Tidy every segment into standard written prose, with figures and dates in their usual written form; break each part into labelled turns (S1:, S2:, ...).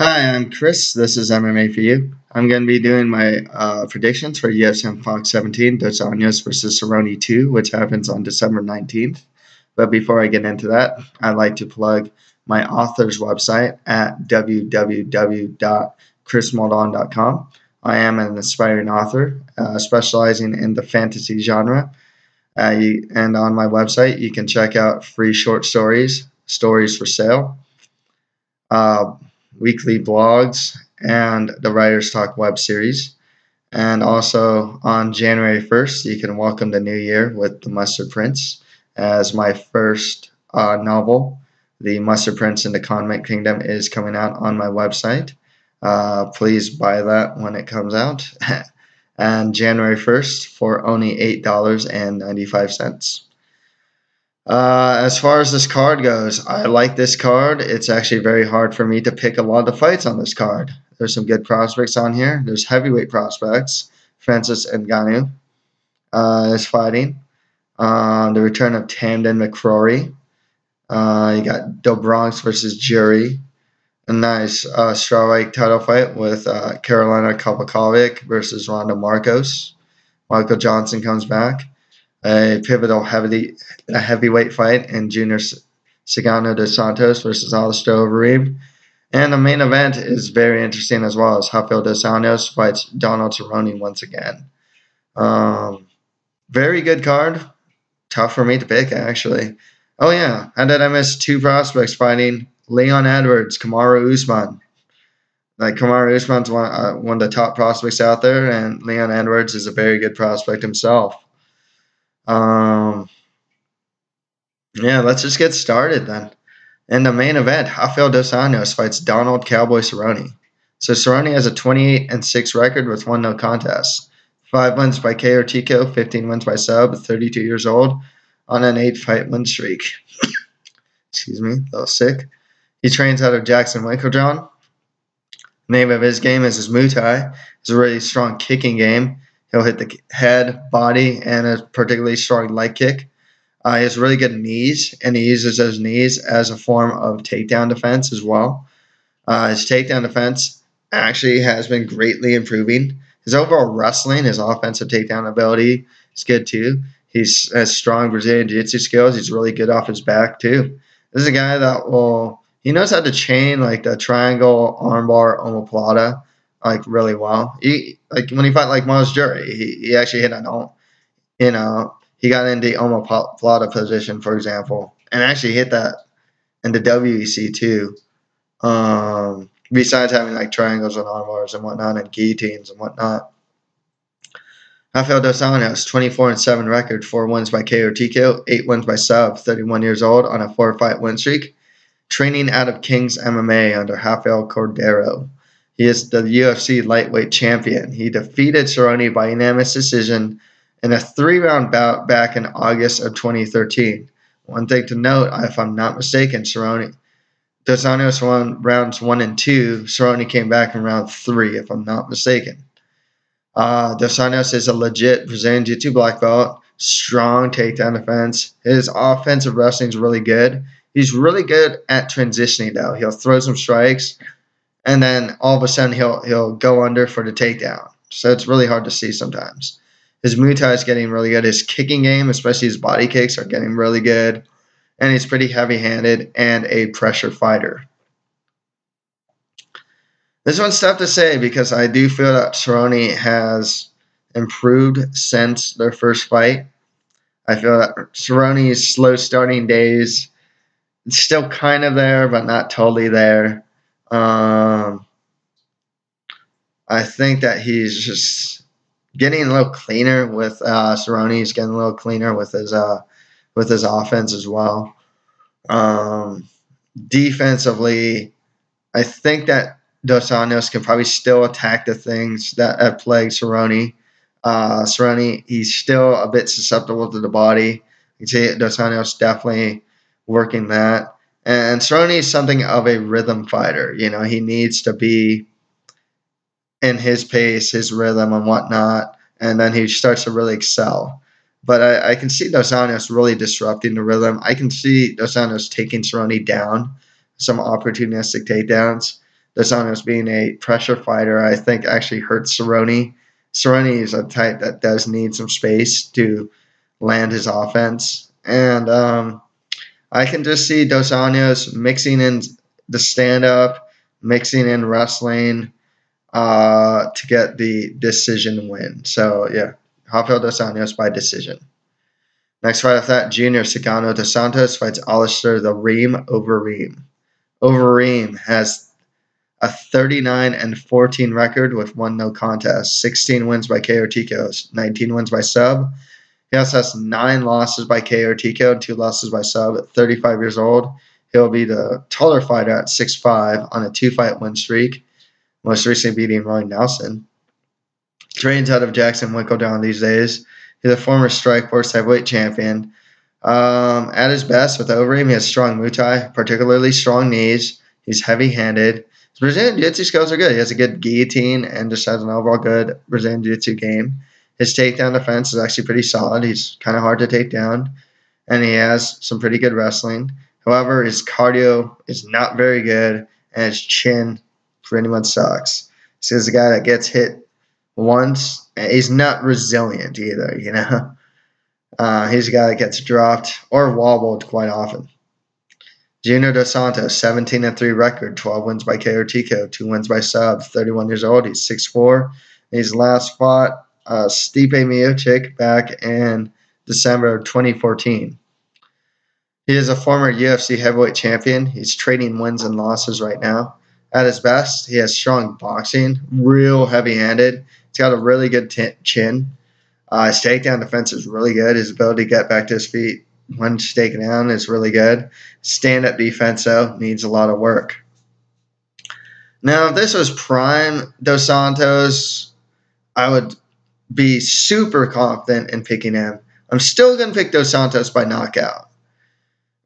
S1: Hi, I'm Chris. This is MMA for you. I'm going to be doing my predictions for UFC on Fox 17, Dos Anjos versus Cerrone 2, which happens on December 19th. But before I get into that, I'd like to plug my author's website at www.chrismoldon.com. I am an aspiring author specializing in the fantasy genre. And on my website, you can check out free short stories, stories for sale, uh, weekly blogs, and the Writers Talk web series. And also on January 1st, you can welcome the new year with The Mustard Prince as my first novel. The Mustard Prince in the Convict Kingdom is coming out on my website. Please buy that when it comes out. And January 1st for only $8.95. As far as this card goes, I like this card. It's actually very hard for me to pick a lot of fights on this card. There's some good prospects on here. There's heavyweight prospects. Francis Ngannou is fighting. The return of Tamdan McCrory. You got Do Bronx versus Jury. A nice strawweight title fight with Karolina Kowalkiewicz versus Randa Markos. Michael Johnson comes back. A pivotal heavyweight fight in Junior Cigano dos Santos versus Alistair Overeem. And the main event is very interesting as well, as Rafael dos Anjos fights Donald Cerrone once again. Very good card. Tough for me to pick, actually. Oh, yeah. How did I miss two prospects fighting Leon Edwards, Kamaru Usman? Like, Kamaru Usman's one of the top prospects out there, and Leon Edwards is a very good prospect himself. Yeah, let's just get started then. In the main event, Rafael dos Anjos fights Donald Cowboy Cerrone. So Cerrone has a 28-6 record with 1 no contest. 5 wins by KO or TKO, 15 wins by sub, 32 years old, on an 8-fight win streak. Excuse me, a little sick. He trains out of Jackson, Winklejohn. Name of his game is his Muay Thai. It's a really strong kicking game. He'll hit the head, body, and a particularly strong leg kick. He has really good knees, and he uses those knees as a form of takedown defense as well. His takedown defense actually has been greatly improving. His overall wrestling, his offensive takedown ability is good too. He has strong Brazilian jiu-jitsu skills. He's really good off his back too. This is a guy that he knows how to chain like the triangle armbar omoplata like really well. When he fought like Myles Jury, he actually hit he got into the omoplata position, for example, and actually hit that in the WEC too. Besides having like triangles and armbars and whatnot and guillotines and whatnot. Rafael dos Anjos, 24-7 record, 4 wins by KO or TKO, 8 wins by sub, 31 years old on a 4-fight win streak. Training out of King's MMA under Rafael Cordero. He is the UFC lightweight champion. He defeated Cerrone by unanimous decision in a 3-round bout back in August of 2013. One thing to note, if I'm not mistaken, Dos Anjos won rounds 1 and 2. Cerrone came back in round 3, if I'm not mistaken. Dos Anjos is a legit Brazilian Jiu-Jitsu black belt, strong takedown defense. His offensive wrestling is really good. He's really good at transitioning, though. He'll throw some strikes, and then all of a sudden he'll go under for the takedown. So it's really hard to see sometimes. His Muay Thai is getting really good. His kicking game, especially his body kicks, are getting really good. And he's pretty heavy-handed and a pressure fighter. This one's tough to say because I do feel that Cerrone has improved since their first fight. I feel that Cerrone's slow starting days, it's still kind of there, but not totally there. I think that he's just getting a little cleaner with Cerrone. He's getting a little cleaner with his offense as well. Defensively, I think that Dos Anjos can probably still attack the things that have plagued Cerrone. Cerrone, he's still a bit susceptible to the body. You can see Dos Anjos definitely working that. And Cerrone is something of a rhythm fighter. He needs to be in his pace, his rhythm, and whatnot, and then he starts to really excel. But I can see Dos Anjos really disrupting the rhythm. I can see Dos Anjos taking Cerrone down, some opportunistic takedowns. Dos Anjos being a pressure fighter, I think actually hurts Cerrone. Cerrone is a type that does need some space to land his offense. And I can just see Dos Anjos mixing in the stand-up, mixing in wrestling to get the decision win. So, yeah, Rafael dos Anjos by decision. Next fight after that, Junior Cigano dos Santos fights Alistair the Reem Overeem. Overeem has a 39-14 record with 1 no contest, 16 wins by KO or TKOs, 19 wins by sub. He also has 9 losses by KO or TKO and 2 losses by sub. At 35 years old, he'll be the taller fighter at 6'5" on a 2-fight win streak, most recently beating Roy Nelson. Trains out of Jackson Winkledown these days. He's a former Strikeforce heavyweight champion. At his best with Overeem, he has strong Muay Thai, particularly strong knees. He's heavy-handed. His Brazilian Jiu-Jitsu skills are good. He has a good guillotine and just has an overall good Brazilian Jiu-Jitsu game. His takedown defense is actually pretty solid. He's kind of hard to take down, and he has some pretty good wrestling. However, his cardio is not very good, and his chin pretty much sucks. So he's a guy that gets hit once. He's not resilient either, you know. He's a guy that gets dropped or wobbled quite often. Junior dos Santos, 17-3 record, 12 wins by KO or TKO, 2 wins by sub, 31 years old. He's 6'4". He's last fought Stipe Miocic back in December of 2014. He is a former UFC heavyweight champion. He's trading wins and losses right now. At his best, he has strong boxing, real heavy-handed. He's got a really good chin. His takedown defense is really good. His ability to get back to his feet when taken down is really good. Stand-up defense, though, needs a lot of work. Now, if this was prime Dos Santos, I would be super confident in picking him. I'm still going to pick Dos Santos by knockout.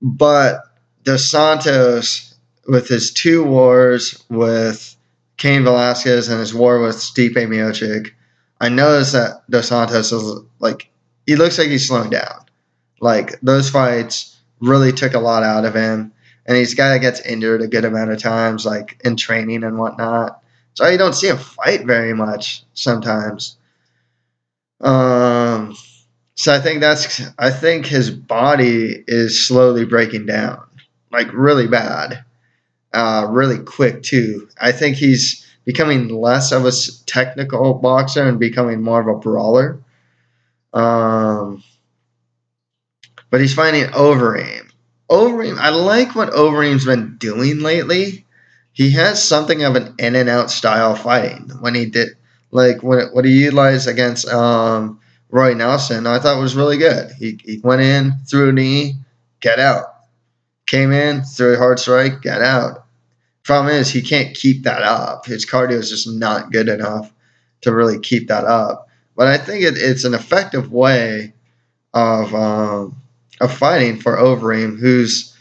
S1: But Dos Santos, with his 2 wars with Cain Velasquez and his war with Stipe Miocic, I noticed that Dos Santos is he looks like he's slowing down. Like, those fights really took a lot out of him. And he's a guy that gets injured a good amount of times, like in training and whatnot. So you don't see him fight very much sometimes. So I think his body is slowly breaking down, like really bad, really quick too. I think he's becoming less of a technical boxer and becoming more of a brawler. But he's fighting Overeem. I like what Overeem's been doing lately. He has something of an in and out style fighting. When he did, what he utilized against Roy Nelson, I thought was really good. He went in, threw a knee, get out. Came in, threw a hard strike, get out. Problem is, he can't keep that up. His cardio is just not good enough to really keep that up. But I think it's an effective way of fighting for Overeem, who's,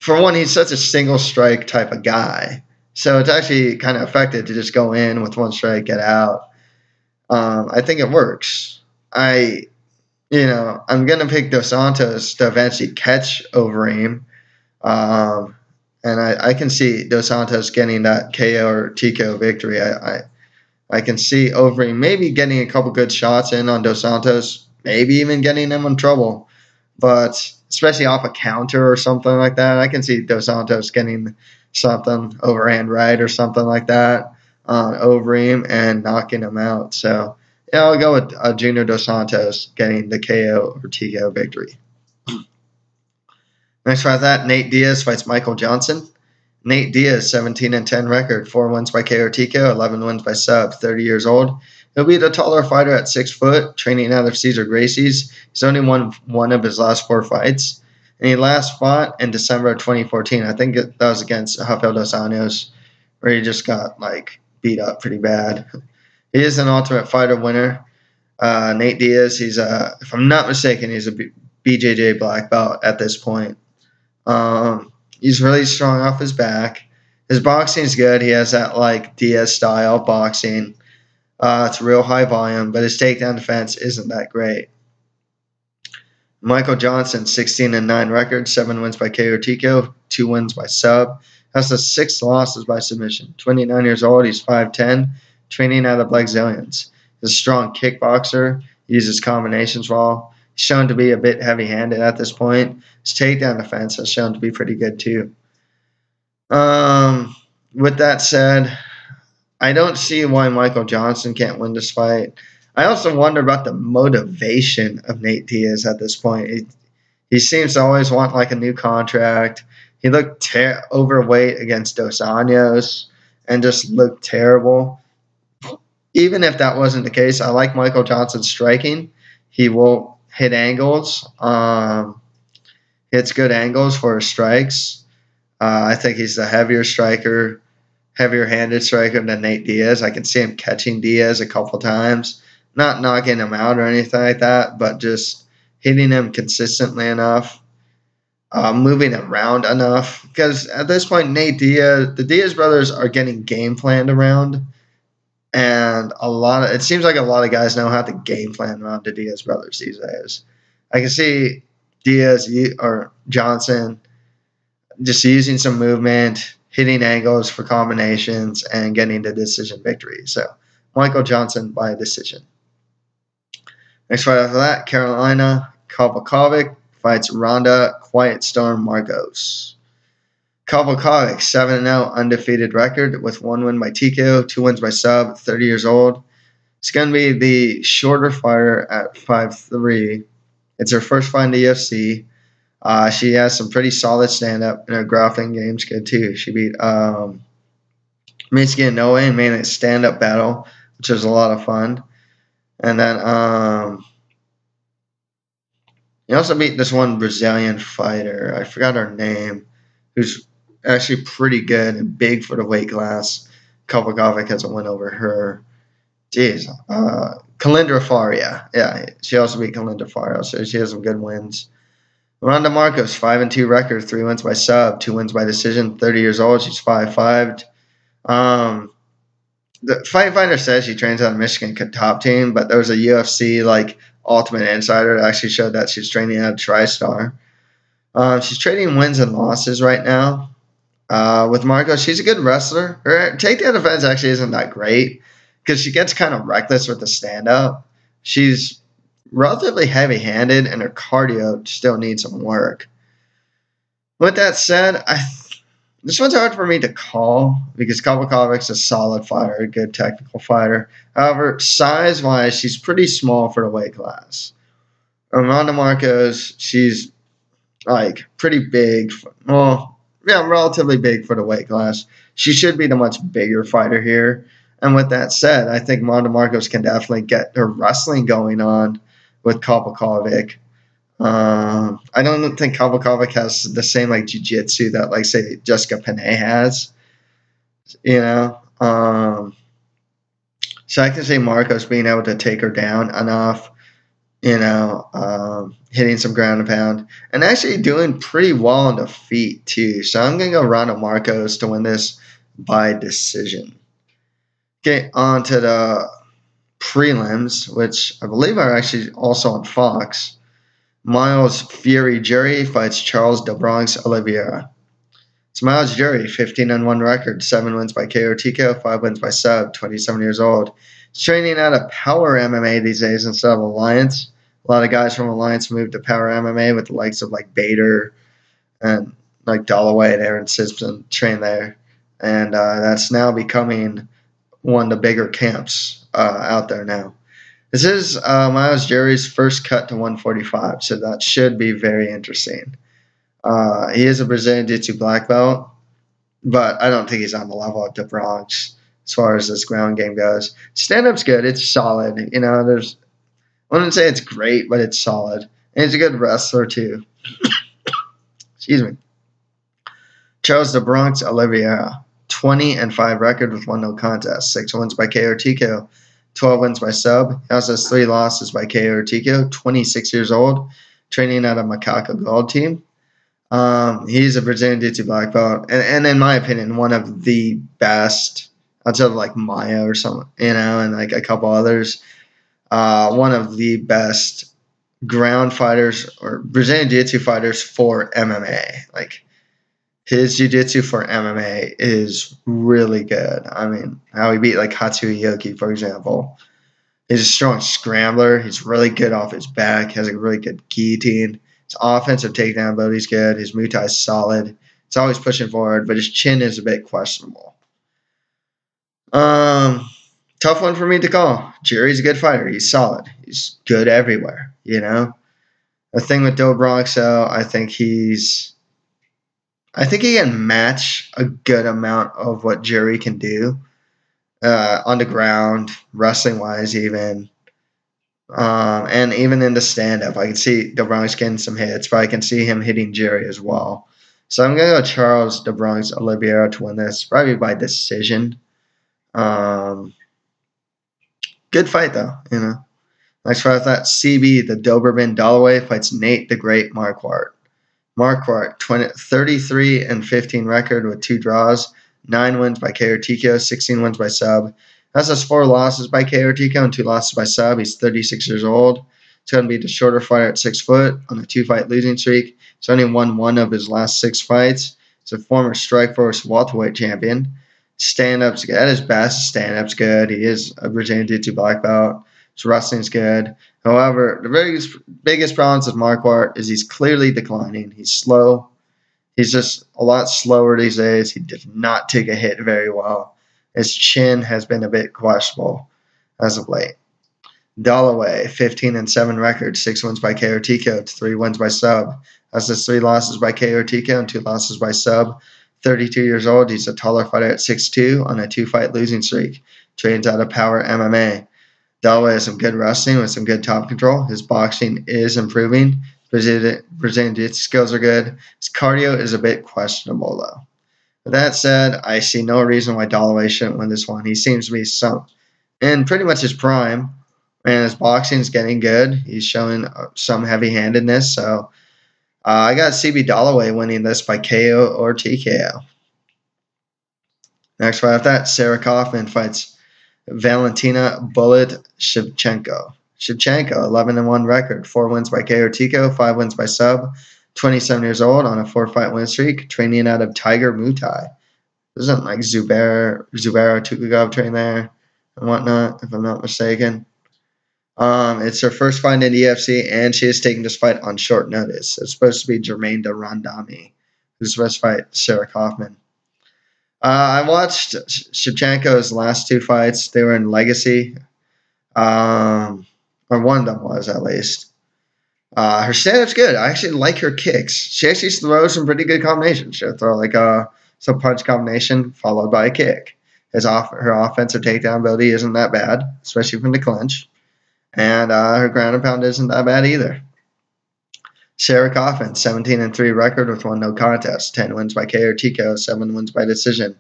S1: for one, he's such a single strike type of guy. So it's actually kind of effective to just go in with 1 strike, get out. I think it works. I'm going to pick Dos Santos to eventually catch Overeem. And I can see Dos Santos getting that KO or TKO victory. I can see Overeem maybe getting a couple good shots in on Dos Santos, maybe even getting him in trouble. But especially off a counter or something like that, I can see Dos Santos getting something overhand right or something like that on Overeem and knocking him out. So, yeah, I'll go with Junior Dos Santos getting the KO or TKO victory. Next fight that, Nate Diaz fights Michael Johnson. Nate Diaz, 17-10 record, 4 wins by KO or TKO, 11 wins by sub, 30 years old. He'll be the taller fighter at 6 foot, training out of Cesar Gracie's. He's only won 1 of his last 4 fights. And he last fought in December of 2014. I think that was against Rafael dos Anjos, where he just got beat up pretty bad. He is an Ultimate Fighter winner. Nate Diaz, he's if I'm not mistaken, he's a BJJ black belt at this point. He's really strong off his back. His boxing is good. He has that Diaz style boxing. It's real high volume, but his takedown defense isn't that great. Michael Johnson, 16-9 record, 7 wins by KO or TKO, 2 wins by sub. Has the 6 losses by submission. 29 years old. He's 5'10", training out of Brazilians. He's a strong kickboxer. Uses combinations well. He's shown to be a bit heavy-handed at this point. His takedown defense has shown to be pretty good too. With that said, I don't see why Michael Johnson can't win this fight. I also wonder about the motivation of Nate Diaz at this point. He seems to always want like a new contract. He looked overweight against Dos Anjos and just looked terrible. Even if that wasn't the case, I like Michael Johnson striking. He will hit angles. Hits good angles for his strikes. I think he's the heavier striker, heavier-handed striker than Nate Diaz. I can see him catching Diaz a couple times. Not knocking him out or anything like that, but just hitting him consistently enough. Moving around enough. Because at this point, the Diaz brothers are getting game planned around. And it seems like a lot of guys know how to game plan around the Diaz brothers these days. I can see Diaz or Johnson just using some movement, hitting angles for combinations, and getting the decision victory. So, Michael Johnson by decision. Next fight after that, Karolina Kowalkiewicz fights Randa Quiet Storm Markos. Kowalkiewicz, 7-0 undefeated record with 1 win by TKO, 2 wins by sub, 30 years old. It's going to be the shorter fighter at 5'3". It's her first fight in the UFC. She has some pretty solid stand-up, and her grappling game's good too. She beat Michigan Noe and made a stand-up battle, which was a lot of fun. And then he also beat this one Brazilian fighter. I forgot her name, who's actually pretty good and big for the weight class. Kowalkiewicz has a win over her. Jeez. Kalindra Faria. Yeah, she also beat Kalindra Faria, so she has some good wins. Randa Markos, 5-2 record, 3 wins by sub, 2 wins by decision, 30 years old. She's 5'5". The Fight Finder says she trains on Michigan top team, but there was a UFC Ultimate Insider that actually showed that she's training at a TriStar. She's trading wins and losses right now. With Markos, she's a good wrestler. Her takedown defense actually isn't that great because she gets kind of reckless with the stand-up. She's relatively heavy-handed, and her cardio still needs some work. With that said, this one's hard for me to call because Kowalkiewicz is a solid fighter, a good technical fighter. However, size-wise, she's pretty small for the weight class. Randa Markos, she's pretty big. Relatively big for the weight class. She should be the much bigger fighter here. And with that said, I think Randa Markos can definitely get her wrestling going on with Kowalkiewicz. I don't think Kowalkiewicz has the same jiu-jitsu that say Jessica Panay has. So I can see Markos being able to take her down enough, hitting some ground and pound, and actually doing pretty well on the feet too. So I'm going to go Randa Markos to win this by decision. Okay, on to the prelims, which I believe are actually also on Fox. Myles Fury Jury fights Charles the Bronx Oliveira. It's Myles Jury, 15-1 record, 7 wins by KO TKO, 5 wins by sub, 27 years old. He's training out of Power MMA these days instead of Alliance. A lot of guys from Alliance moved to Power MMA with the likes of Bader and Dollaway and Aaron Simpson train there. And that's now becoming one of the bigger camps out there now. This is Myles Jury's first cut to 145, so that should be very interesting. He is a Brazilian Jiu-Jitsu black belt, but I don't think he's on the level of the Bronx as far as this ground game goes. Stand-up's good. It's solid. I wouldn't say it's great, but it's solid. And he's a good wrestler, too. Excuse me. Charles the Bronx Oliveira, 20-5 record with 1 no contest, 6 wins by KO or TKO, 12 wins by sub. He also has 3 losses by KO or TKO, 26 years old, training at a Macaco Gold team. He's a Brazilian Jiu-Jitsu black belt, and in my opinion, one of the best, outside of Maya or something, and a couple others, one of the best ground fighters or Brazilian Jiu-Jitsu fighters for MMA. his jiu-jitsu for MMA is really good. I mean, how he beat like Hatsuyoki, for example. He's a strong scrambler. He's really good off his back. Has a really good guillotine. His offensive takedown ability is good. His Muay Thai is solid. It's always pushing forward, but his chin is a bit questionable. Tough one for me to call. Jerry's a good fighter. He's solid. He's good everywhere, you know? The thing with Do Bronx, though, I think he can match a good amount of what Jerry can do on the ground, wrestling-wise even. And even in the stand-up, I can see Do Bronx getting some hits, but I can see him hitting Jerry as well. So I'm going to go Charles Do Bronx Oliveira to win this, probably by decision. Good fight, though, you know. Next fight, that CB, the Doberman Dollaway, fights Nate the Great Marquardt. Marquardt, 33-15 record with 2 draws, 9 wins by KO or TKO, 16 wins by sub. Has 4 losses by KO or TKO and 2 losses by sub. He's 36 years old. He's going to be the shorter fighter at 6 foot on a 2-fight losing streak. He's only won 1 of his last 6 fights. He's a former Strikeforce welterweight champion. Stand-up's at his best. Stand-up's good. He is a Brazilian Jiu-Jitsu black belt. His wrestling's good. However, the biggest problem with Marquardt is he's clearly declining. He's slow. He's just a lot slower these days. He does not take a hit very well. His chin has been a bit questionable as of late. Dollaway, 15-7 record, 6 wins by KO or TKO, 3 wins by sub. Has 3 losses by KO or TKO and 2 losses by sub. 32 years old. He's a taller fighter at 6'2" on a 2-fight losing streak. Trains out of Power MMA. Dollaway has some good wrestling with some good top control. His boxing is improving. Brazilian Jiu-Jitsu skills are good. His cardio is a bit questionable, though. With that said, I see no reason why Dollaway shouldn't win this one. He seems to be in pretty much his prime, and his boxing is getting good. He's showing some heavy-handedness, so I got CB Dollaway winning this by KO or TKO. Next fight after that, Sarah Kaufman fights Valentina Bullet Shevchenko. Shevchenko, 11-1 record, 4 wins by KO or TKO, 5 wins by sub. 27 years old on a 4-fight win streak, training out of Tiger Muay Thai. Doesn't like Zubera Tukugov train there and whatnot, if I'm not mistaken. It's her first fight in the UFC, and she is taking this fight on short notice. It's supposed to be Jermaine de Rondami, who's supposed to fight Sarah Kaufman. I watched Shevchenko's last 2 fights. They were in Legacy, or one of them was at least. Her stand-up's good. I actually like her kicks. She actually throws some pretty good combinations. She'll throw like some punch combination followed by a kick. Her offensive takedown ability isn't that bad, especially from the clinch. And her ground and pound isn't that bad either. Sarah Kaufman, 17-3 record with 1 no contest, 10 wins by KO or TKO, 7 wins by decision.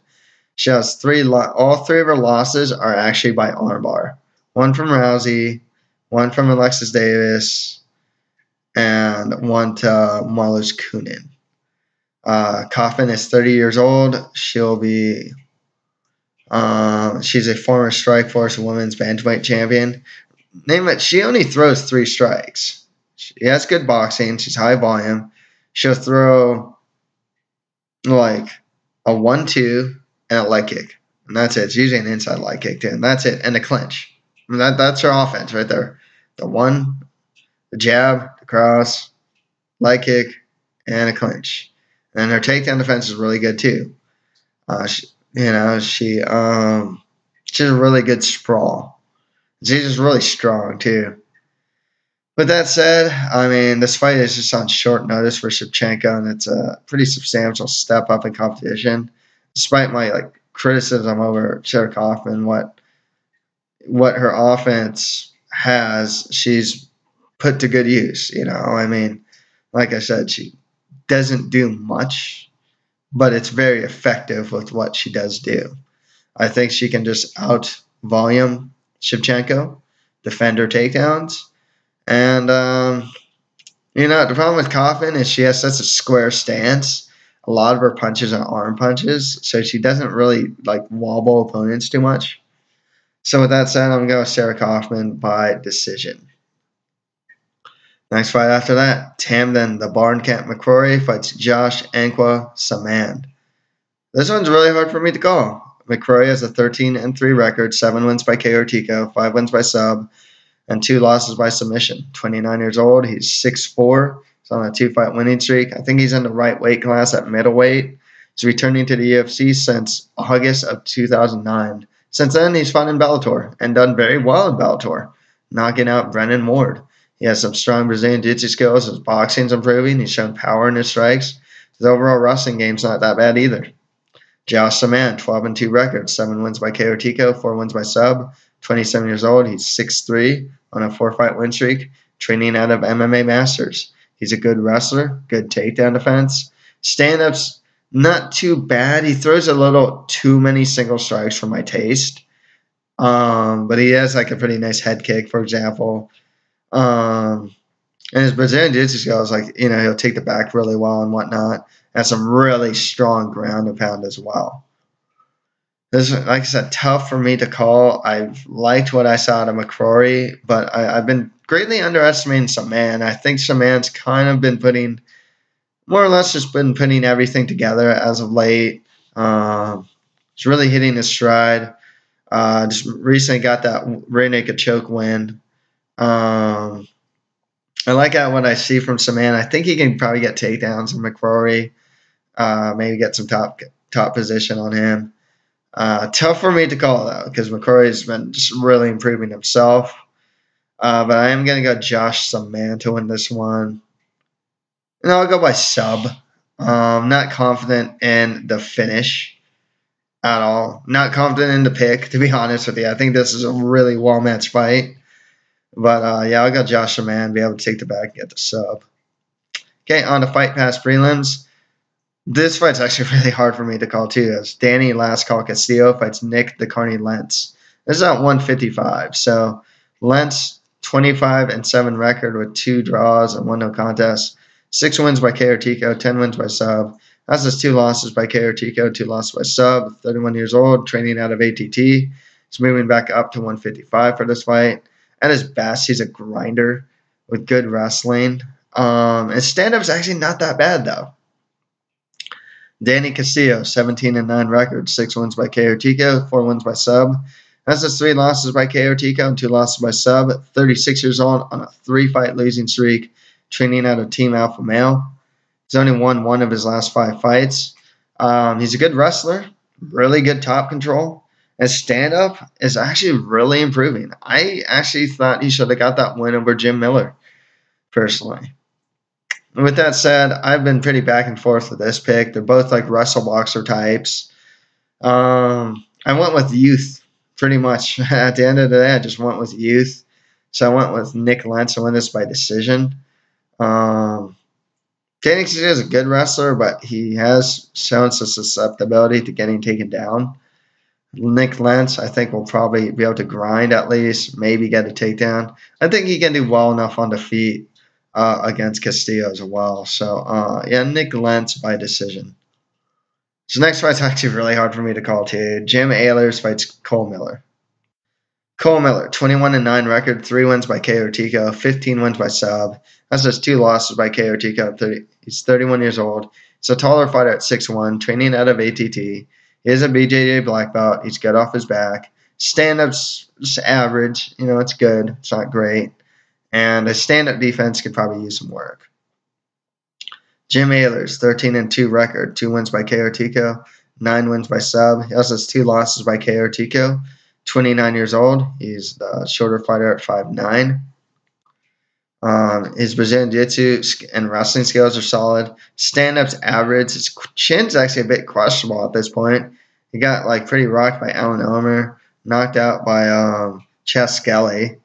S1: She has all 3 of her losses are actually by armbar. 1 from Rousey, 1 from Alexis Davis, and 1 to Marlos Kunin. Kaufman is 30 years old. She'll be she's a former Strikeforce women's bantamweight champion. Name it. She only throws 3 strikes. She has good boxing. She's high volume. She'll throw like a 1-2 and a leg kick. And that's it. It's usually an inside leg kick too. And that's it. And a clinch. I mean, that's her offense right there. The 1, the jab, the cross, leg kick, and a clinch. And her takedown defense is really good too. She's a really good sprawl. She's just really strong too. With that said, I mean, this fight is just on short notice for Shevchenko, and it's a pretty substantial step up in competition. Despite my criticism over Sarah Kaufman, what her offense has, she's put to good use. I mean, like I said, she doesn't do much, but it's very effective with what she does do. I think she can just out-volume Shevchenko, defend her takedowns. And, the problem with Kaufman is she has such a square stance. A lot of her punches are arm punches, so she doesn't really, wobble opponents too much. So with that said, I'm going to go with Sarah Kaufman by decision. Next fight after that, Tamdan, the Barn Camp McCrory, fights Josh Anqua Samman. This one's really hard for me to call. McCrory has a 13-3 record, 7 wins by KO or TKO, 5 wins by sub, and 2 losses by submission. 29 years old. He's 6'4". He's on a 2-fight winning streak. I think he's in the right weight class at middleweight. He's returning to the UFC since August of 2009. Since then, he's fought in Bellator and done very well in Bellator, knocking out Brennan Ward. He has some strong Brazilian jiu-jitsu skills. His boxing's improving. He's shown power in his strikes. His overall wrestling game's not that bad either. Josh Samman, 12-2 record, 7 wins by KO TKO, 4 wins by sub. 27 years old. He's 6'3", on a 4-fight win streak, training out of MMA Masters. He's a good wrestler, good takedown defense. Stand-ups, not too bad. He throws a little too many single strikes for my taste. But he has like a pretty nice head kick, for example. And his Brazilian jiu-jitsu skills, he'll take the back really well and whatnot. Has some really strong ground and pound as well. This is, like I said, tough for me to call. I've liked what I saw out of McCrory, but I've been greatly underestimating Samman. I think Samman's kind of been putting, more or less just been putting everything together as of late. He's really hitting his stride. Just recently got that rear naked choke win. I like what I see from Samman. I think he can probably get takedowns from McCrory. Maybe get some top position on him. Tough for me to call, though, because McCrory's been just really improving himself. But I am going to go Josh Samman to win this one. And I'll go by sub. Not confident in the finish at all. Not confident in the pick, to be honest with you. I think this is a really well-matched fight. But, I'll go Josh Samman, be able to take the back and get the sub. Okay, on to Fight Pass prelims. This fight's actually really hard for me to call, too. As Danny Last Call Castillo fights Nick the Carney Lentz. This is at 155. So, Lentz, 25-7 record with 2 draws and 1 no contest. 6 wins by KO TKO, 10 wins by sub. That's his 2 losses by KO TKO, 2 losses by sub. 31 years old, training out of ATT. He's moving back up to 155 for this fight. At his best, he's a grinder with good wrestling. His stand-up's actually not that bad, though. Danny Castillo, 17-9 record, 6 wins by KO TKO, 4 wins by sub. That's his 3 losses by KO TKO and 2 losses by sub. 36 years old on a 3-fight losing streak, training out of Team Alpha Male. He's only won 1 of his last 5 fights. He's a good wrestler, really good top control. His stand-up is actually really improving. I actually thought he should have got that win over Jim Miller, personally. With that said, I've been pretty back and forth with this pick. They're both like wrestle boxer types. I went with youth, pretty much. At the end of the day, I just went with youth. So I went with Nick Lentz. I won this by decision. Danny Castillo is a good wrestler, but he has shown some susceptibility to getting taken down. Nick Lentz, I think, will probably be able to grind at least, maybe get a takedown. I think he can do well enough on the feet against Castillo as well. So, Nick Lentz by decision. So next fight's actually really hard for me to call, too. Jim Alers fights Cole Miller. Cole Miller, 21-9 record, 3 wins by KO TKO, 15 wins by sub. That's just 2 losses by KO TKO. He's 31 years old. He's a taller fighter at 6'1", training out of ATT. He is a BJJ black belt. He's good off his back. Stand-up's just average. It's good. It's not great. And a stand-up defense could probably use some work. Jim Alers, 13-2 record, 2 wins by KO TKO, 9 wins by sub. He also has 2 losses by KO TKO. 29 years old. He's the shorter fighter at 5'9". His Brazilian Jiu-Jitsu and wrestling skills are solid. Stand-up's average. His chin's actually a bit questionable at this point. He got pretty rocked by Alan Omer, knocked out by Chess Skelly.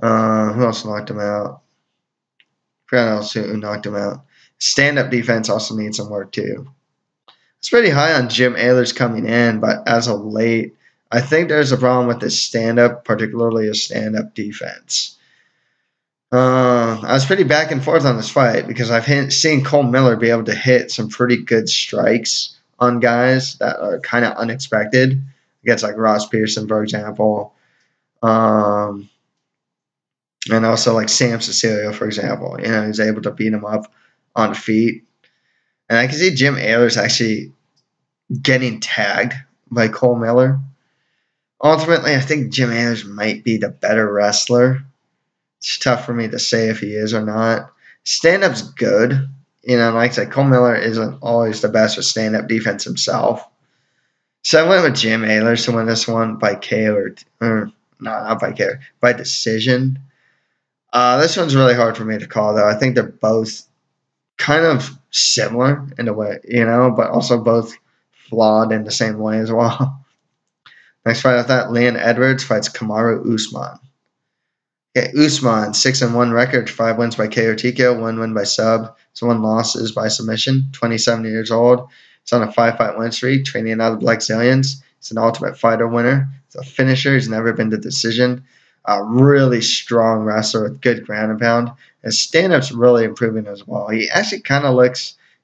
S1: Who else knocked him out? I forgot else who knocked him out. Stand-up defense also needs some work too. It's pretty high on Jim Alers coming in, but as of late, I think there's a problem with his stand-up, particularly his stand-up defense. I was pretty back and forth on this fight because I've seen Cole Miller be able to hit some pretty good strikes on guys that are kind of unexpected. Against Ross Pearson, for example. And also like Sam Cecilio, for example. He's able to beat him up on feet. And I can see Jim Alers actually getting tagged by Cole Miller. Ultimately, I think Jim Alers might be the better wrestler. It's tough for me to say if he is or not. Stand-up's good. Like I said, Cole Miller isn't always the best with stand-up defense himself. So I went with Jim Alers to win this one by KO not by KO, by decision. This one's really hard for me to call, though. I think they're both kind of similar in a way, but also both flawed in the same way as well. Next fight after that, Leon Edwards fights Kamaru Usman. Okay, Usman, 6-1 record, 5 wins by KO TKO, 1 win by sub, 1 losses by submission, 27 years old. He's on a 5-fight win streak, training out of Blackzilians. He's an Ultimate Fighter winner. He's a finisher. He's never been to decision. A really strong wrestler with good ground and pound. His stand-up's really improving as well. He actually kind of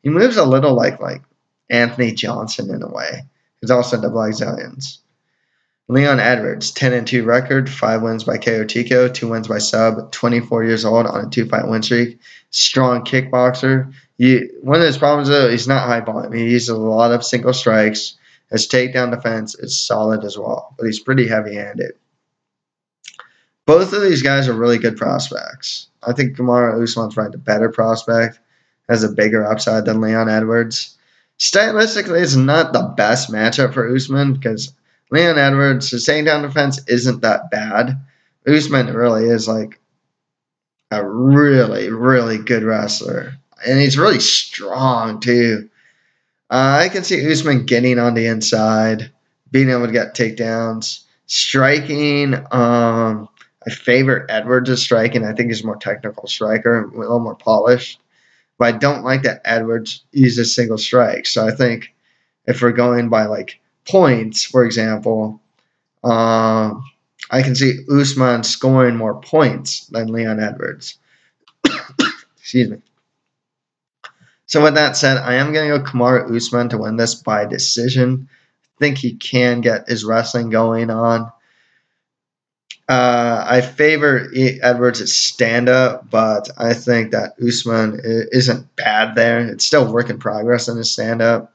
S1: he moves a little like Anthony Johnson in a way. He's also in the Blackzilians. Leon Edwards, 10-2 record, 5 wins by KO TKO, 2 wins by sub, 24 years old on a 2-fight win streak. Strong kickboxer. One of his problems, though, he's not high volume. He uses a lot of single strikes. His takedown defense is solid as well, but he's pretty heavy-handed. Both of these guys are really good prospects. I think Kamaru Usman's probably the better prospect, has a bigger upside than Leon Edwards. Stylistically, it's not the best matchup for Usman because Leon Edwards, his takedown defense isn't that bad. Usman really is like a really, really good wrestler. And he's really strong, too. I can see Usman getting on the inside, being able to get takedowns. Striking, I favor Edwards' striking. I think he's a more technical striker, a little more polished. But I don't like that Edwards uses single strikes. So I think if we're going by points, for example, I can see Usman scoring more points than Leon Edwards. Excuse me. So with that said, I am going to go Kamaru Usman to win this by decision. I think he can get his wrestling going on. I favor Edwards' stand-up, but I think that Usman isn't bad there. It's still work in progress in his stand-up.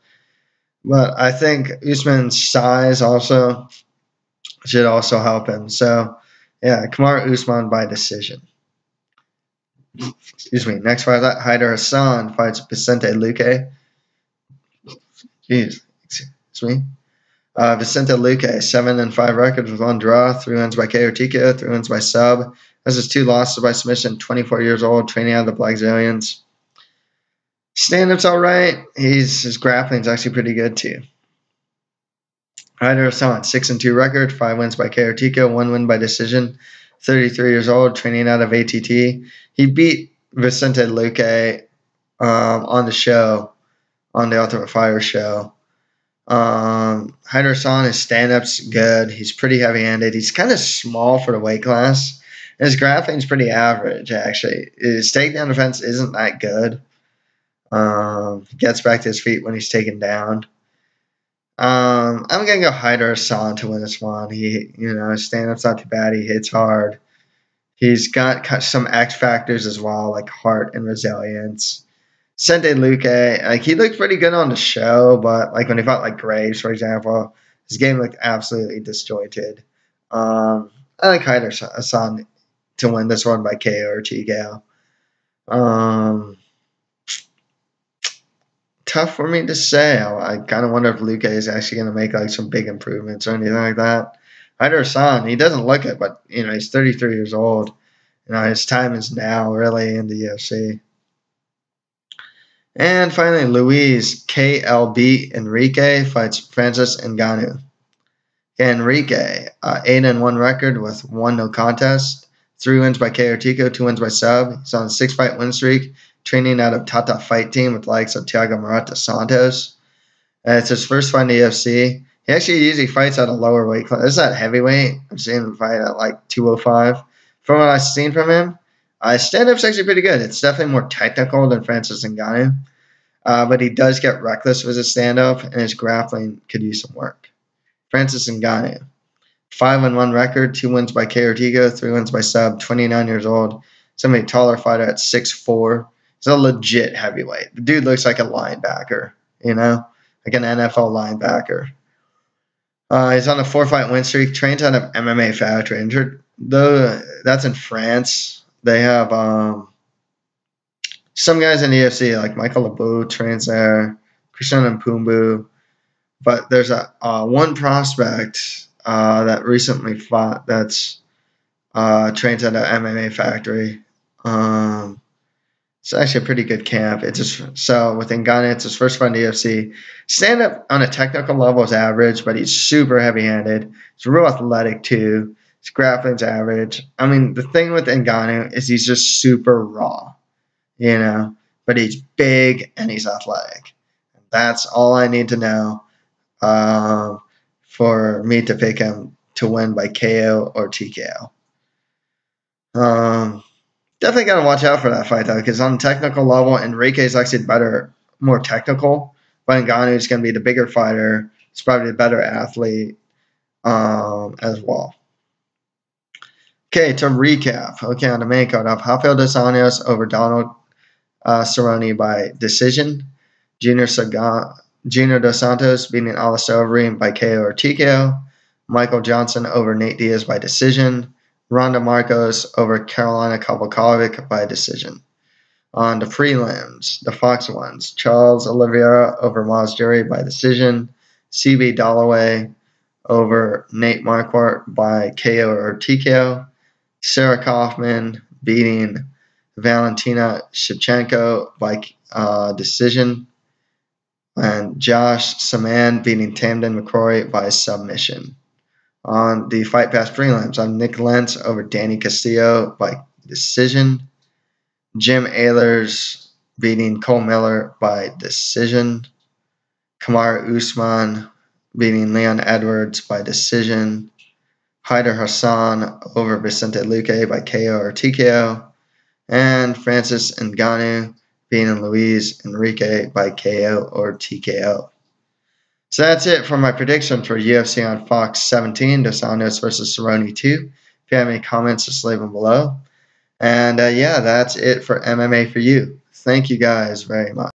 S1: But I think Usman's size also should also help him. So, yeah, Kamaru Usman by decision. Excuse me. Next fight, Hayder Hassan fights Vicente Luque. Jeez. Excuse me. Vicente Luque, 7-5 record with 1 draw, 3 wins by KO TKO, 3 wins by sub. Has his 2 losses by submission, 24 years old, training out of the Blackzilians. Stand-up's all right. His grappling's actually pretty good, too. Hayder Hassan, 6-2 record, 5 wins by KO TKO, 1 win by decision, 33 years old, training out of ATT. He beat Vicente Luque on the show, on the Ultimate Fighter show. Hayder Hassan, his stand-up's good. He's pretty heavy-handed. He's kind of small for the weight class. His grappling's pretty average, actually. His takedown defense isn't that good. He gets back to his feet when he's taken down. I'm going to go Hayder Hassan to win this one. His stand-up's not too bad. He hits hard. He's got some X factors as well, like heart and resilience. Vicente Luque, he looked pretty good on the show, but when he fought Graves, for example, his game looked absolutely disjointed. I like Hayder Hassan to win this one by KO or TKO. Tough for me to say. I kind of wonder if Luque is actually going to make some big improvements or anything like that. Hayder Hassan, he doesn't look it, but he's 33 years old. His time is now really in the UFC. And finally, Luis KLB Henrique fights Francis Ngannou. Henrique, 8-1 record with 1 no contest, 3 wins by KO TKO, 2 wins by sub. He's on a 6-fight win streak, training out of Tata Fight Team with likes of Thiago Marata Santos. It's his first fight in the UFC. He actually usually fights at a lower weight class. This is at heavyweight. I've seen him fight at 205. From what I've seen from him, his stand-up's actually pretty good. It's definitely more technical than Francis Ngannou. But he does get reckless with his stand-up, and his grappling could use some work. Francis Ngannou. 5-1 record, 2 wins by Kowalkiewicz, 3 wins by Sub, 29 years old. Somebody taller fighter at 6'4". He's a legit heavyweight. The dude looks like a linebacker, like an NFL linebacker. He's on a 4-fight win streak, trains out of MMA Factory. Though that's in France. They have some guys in the UFC, like Michael LeBeau trains there, Christian Mpumbu. But there's one prospect that recently fought that's trains at an MMA Factory. It's actually a pretty good camp. With Ngannou, it's his first fight in the UFC. Stand up on a technical level is average, but he's super heavy-handed. He's real athletic too. His grappling's average. I mean, the thing with Ngannou is he's just super raw, but he's big and he's athletic. That's all I need to know for me to pick him to win by KO or TKO. Definitely got to watch out for that fight, though, because on the technical level, Henrique is actually more technical, but Ngannou is going to be the bigger fighter. He's probably the better athlete as well. Okay, to recap. Okay, on the main card up, Rafael dos Anjos over Cerrone by decision. Junior dos Santos beating Alistair Overeem by KO or TKO. Michael Johnson over Nate Diaz by decision. Randa Markos over Karolina Kowalkiewicz by decision. On the prelims, the Fox ones, Charles Oliveira over Myles by decision. CB Dollaway over Nate Marquardt by KO or TKO. Sarah Kaufman beating Valentina Shevchenko by decision. And Josh Samman beating Tamdan McCrory by submission. On the Fight Pass prelims, I'm Nick Lentz over Danny Castillo by decision. Jim Alers beating Cole Miller by decision. Kamaru Usman beating Leon Edwards by decision. Hayder Hassan over Vicente Luque by KO or TKO. And Francis Ngannou beating Luis Henrique by KO or TKO. So that's it for my prediction for UFC on Fox 17, Dos Anjos versus Cerrone 2. If you have any comments, just leave them below. And that's it for MMA for you. Thank you guys very much.